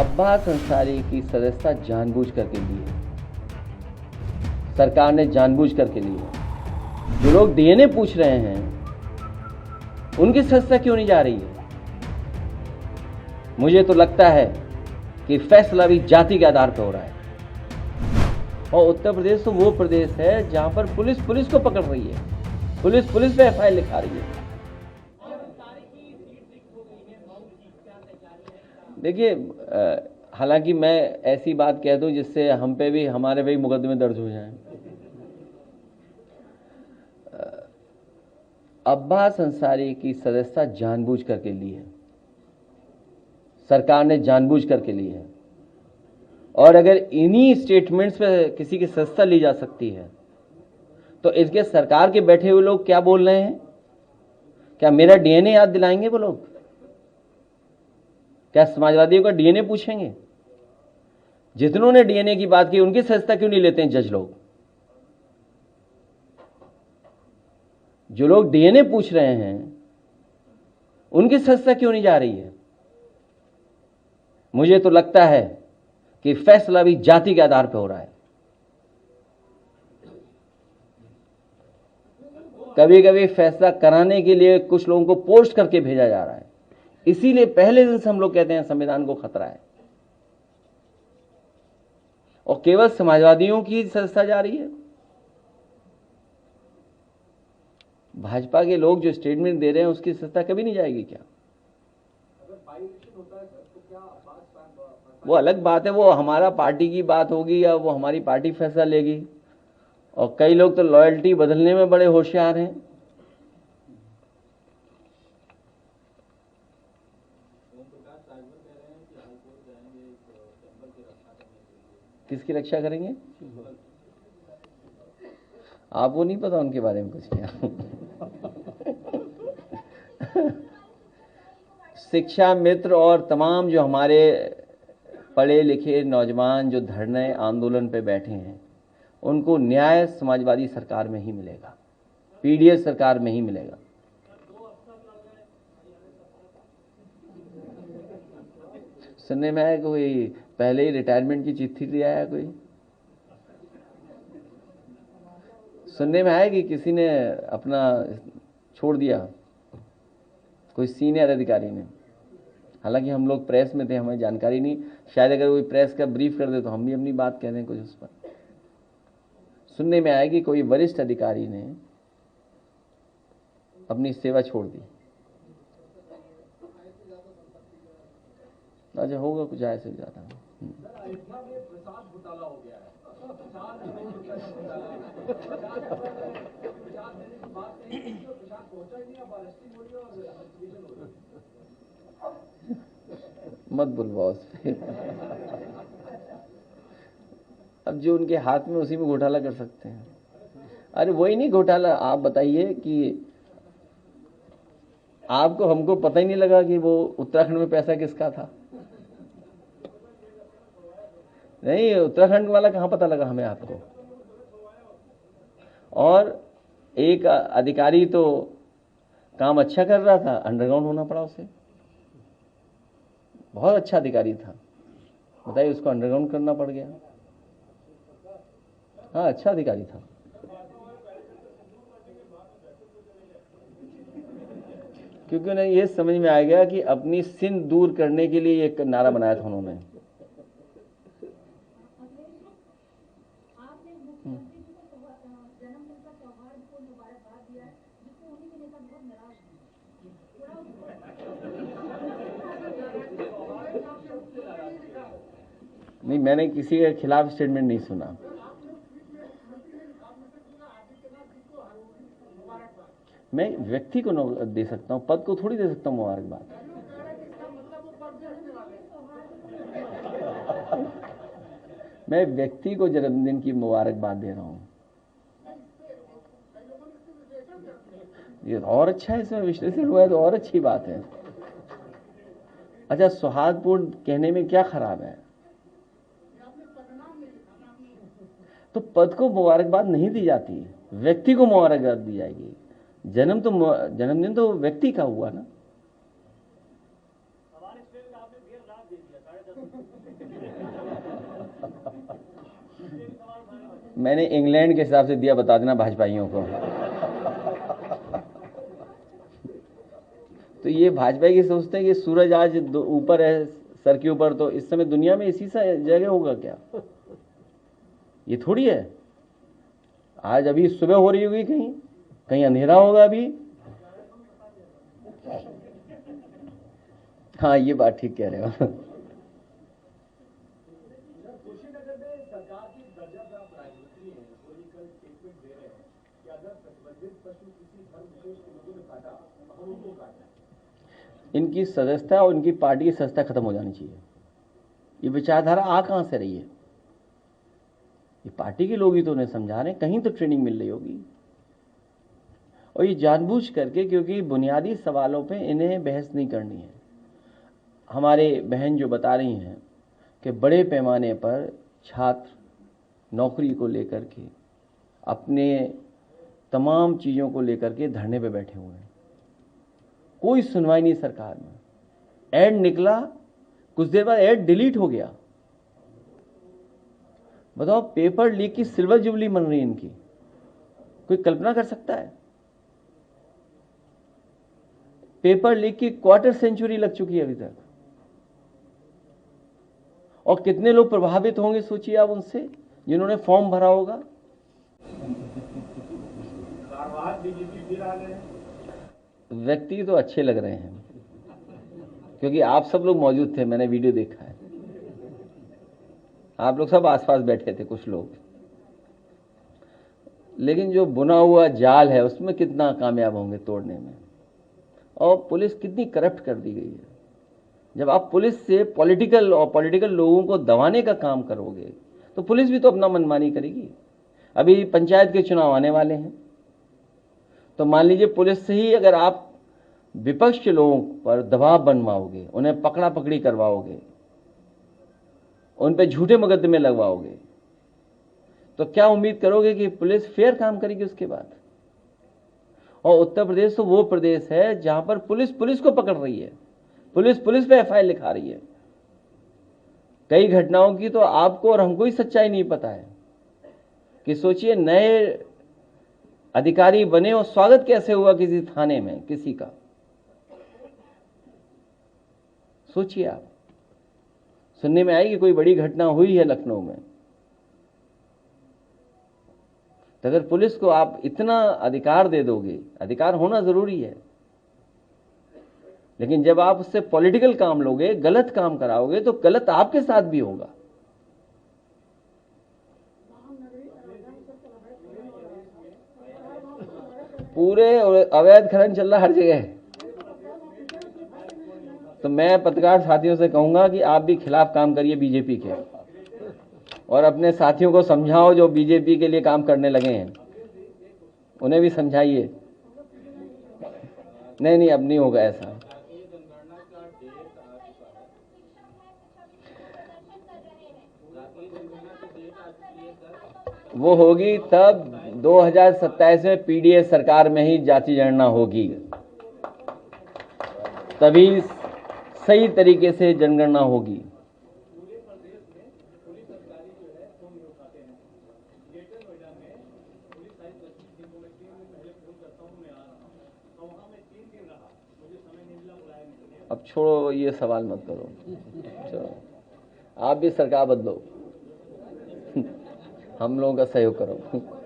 अब्बास अंसारी की सदस्यता जानबूझ करके ली है, सरकार ने जानबूझ करके ली है। जो लोग डीएनए पूछ रहे हैं उनकी सदस्यता क्यों नहीं जा रही है? मुझे तो लगता है कि फैसला भी जाति के आधार पर हो रहा है। और उत्तर प्रदेश तो वो प्रदेश है जहां पर पुलिस को पकड़ रही है, पुलिस पे एफआईआर लिखा रही है। देखिए, हालांकि मैं ऐसी बात कह दूं जिससे हम पे भी, हमारे पे भी मुकदमे दर्ज हो जाएं। अब्बास अंसारी की सदस्यता जानबूझ करके ली है, सरकार ने जानबूझ करके ली है। और अगर इन्हीं स्टेटमेंट्स पे किसी की सदस्यता ली जा सकती है तो इसके सरकार के बैठे हुए लोग क्या बोल रहे हैं? क्या मेरा डीएनए याद दिलाएंगे वो लोग? क्या समाजवादियों का डीएनए पूछेंगे? जितनों ने डीएनए की बात की उनकी सदस्यता क्यों नहीं लेते हैं जज लोग? जो लोग डीएनए पूछ रहे हैं उनकी सदस्यता क्यों नहीं जा रही है? मुझे तो लगता है कि फैसला भी जाति के आधार पर हो रहा है। कभी कभी फैसला कराने के लिए कुछ लोगों को पोस्ट करके भेजा जा रहा है। इसीलिए पहले दिन से हम लोग कहते हैं संविधान को खतरा है। और केवल समाजवादियों की सदस्यता जा रही है। भाजपा के लोग जो स्टेटमेंट दे रहे हैं उसकी सदस्यता कभी नहीं जाएगी क्या? वो अलग बात है, वो हमारा पार्टी की बात होगी या वो हमारी पार्टी फैसला लेगी। और कई लोग तो लॉयल्टी बदलने में बड़े होशियार हैं। किसकी रक्षा करेंगे? आपको नहीं पता उनके बारे में कुछ क्या? शिक्षा मित्र और तमाम जो हमारे पढ़े लिखे नौजवान जो धरने आंदोलन पे बैठे हैं उनको न्याय समाजवादी सरकार में ही मिलेगा, पीडीएस सरकार में ही मिलेगा। सुनने में आया कोई पहले ही रिटायरमेंट की चिट्ठी ले आया, कोई सुनने में आया कि किसी ने अपना छोड़ दिया, कोई सीनियर अधिकारी ने। हालांकि हम लोग प्रेस में थे, हमें जानकारी नहीं, शायद अगर कोई प्रेस का ब्रीफ कर दे तो हम भी अपनी बात कह दें कुछ उस पर। सुनने में आया कि कोई वरिष्ठ अधिकारी ने अपनी सेवा छोड़ दी। अच्छा, होगा कुछ ऐसे ज्यादा। मत बोल बॉस। अब जो उनके हाथ में उसी में घोटाला कर सकते हैं। अरे वही नहीं घोटाला, आप बताइए कि आपको हमको पता ही नहीं लगा कि वो उत्तराखंड में पैसा किसका था। नहीं, उत्तराखंड वाला कहां पता लगा हमें, आपको? और एक अधिकारी तो काम अच्छा कर रहा था, अंडरग्राउंड होना पड़ा उसे। बहुत अच्छा अधिकारी था, बताइए उसको अंडरग्राउंड करना पड़ गया। हाँ, अच्छा अधिकारी था। क्योंकि उन्हें यह समझ में आ गया कि अपनी सिंध दूर करने के लिए एक नारा बनाया था उन्होंने। नहीं, मैंने किसी के खिलाफ स्टेटमेंट नहीं सुना। मैं व्यक्ति को दे सकता हूं, पद को थोड़ी दे सकता हूं मुबारकबाद। मैं व्यक्ति को जन्मदिन की मुबारकबाद दे रहा हूं। ये और अच्छा है, इसमें विश्लेषण हुआ है तो और अच्छी बात है। अच्छा, सौहार्दपूर्ण कहने में क्या खराब है? तो पद को मुबारकबाद नहीं दी जाती, व्यक्ति को मुबारकबाद दी जाएगी। जन्मदिन तो व्यक्ति का हुआ ना। मैंने इंग्लैंड के हिसाब से दिया, बता देना भाजपाइयों को। तो ये भाजपाई की सोचते हैं कि सूरज आज ऊपर है सर के ऊपर, तो इस समय दुनिया में इसी सा जगह होगा क्या? ये थोड़ी है। आज अभी सुबह हो रही होगी, कहीं कहीं अंधेरा होगा अभी। हाँ, ये बात ठीक कह रहे हो। इनकी सदस्यता और इनकी पार्टी की सदस्यता खत्म हो जानी चाहिए। ये विचारधारा आ कहां से रही है? ये पार्टी के लोग ही तो उन्हें समझा रहे हैं, कहीं तो ट्रेनिंग मिल रही होगी। और ये जानबूझ करके, क्योंकि बुनियादी सवालों पे इन्हें बहस नहीं करनी है। हमारे बहन जो बता रही हैं कि बड़े पैमाने पर छात्र नौकरी को लेकर के, अपने तमाम चीज़ों को लेकर के धरने पे बैठे हुए हैं, कोई सुनवाई नहीं सरकार में। ऐड निकला, कुछ देर बाद ऐड डिलीट हो गया। बताओ, पेपर लीक की सिल्वर जुबली मन रही इनकी, कोई कल्पना कर सकता है? पेपर लीक की क्वार्टर सेंचुरी लग चुकी है अभी तक। और कितने लोग प्रभावित होंगे सोचिए आप उनसे, जिन्होंने फॉर्म भरा होगा। व्यक्ति तो अच्छे लग रहे हैं, क्योंकि आप सब लोग मौजूद थे, मैंने वीडियो देखा है। आप लोग सब आसपास बैठे थे, कुछ लोग। लेकिन जो बुना हुआ जाल है उसमें कितना कामयाब होंगे तोड़ने में। और पुलिस कितनी करप्ट कर दी गई है। जब आप पुलिस से पॉलिटिकल लोगों को दबाने का काम करोगे तो पुलिस भी तो अपना मनमानी करेगी। अभी पंचायत के चुनाव आने वाले हैं, तो मान लीजिए पुलिस से ही अगर आप विपक्ष के लोगों पर दबाव बनवाओगे, उन्हें पकड़ा पकड़ी करवाओगे, उन पे झूठे मुकदमे लगवाओगे, तो क्या उम्मीद करोगे कि पुलिस फेयर काम करेगी उसके बाद? और उत्तर प्रदेश तो वो प्रदेश है जहां पर पुलिस को पकड़ रही है, पुलिस पे एफआईआर लिखा रही है। कई घटनाओं की तो आपको और हमको ही सच्चाई नहीं पता है। कि सोचिए, नए अधिकारी बने और स्वागत कैसे हुआ किसी थाने में किसी का, सोचिए आप। सुनने में आई कि कोई बड़ी घटना हुई है लखनऊ में, तो अगर पुलिस को आप इतना अधिकार दे दोगे, अधिकार होना जरूरी है, लेकिन जब आप उससे पॉलिटिकल काम लोगे, गलत काम कराओगे, तो गलत आपके साथ भी होगा। पूरे अवैध खनन चल रहा हर जगह। तो मैं पत्रकार साथियों से कहूंगा कि आप भी खिलाफ काम करिए बीजेपी के, और अपने साथियों को समझाओ जो बीजेपी के लिए काम करने लगे हैं, उन्हें भी समझाइए। नहीं, अब नहीं होगा ऐसा। वो होगी तब 2027 में पीडीएस सरकार में ही जाति जनगणना होगी, तभी सही तरीके से जनगणना होगी। अब छोड़ो, ये सवाल मत करो। चलो, आप भी सरकार बदलो, हम लोगों का सहयोग करो।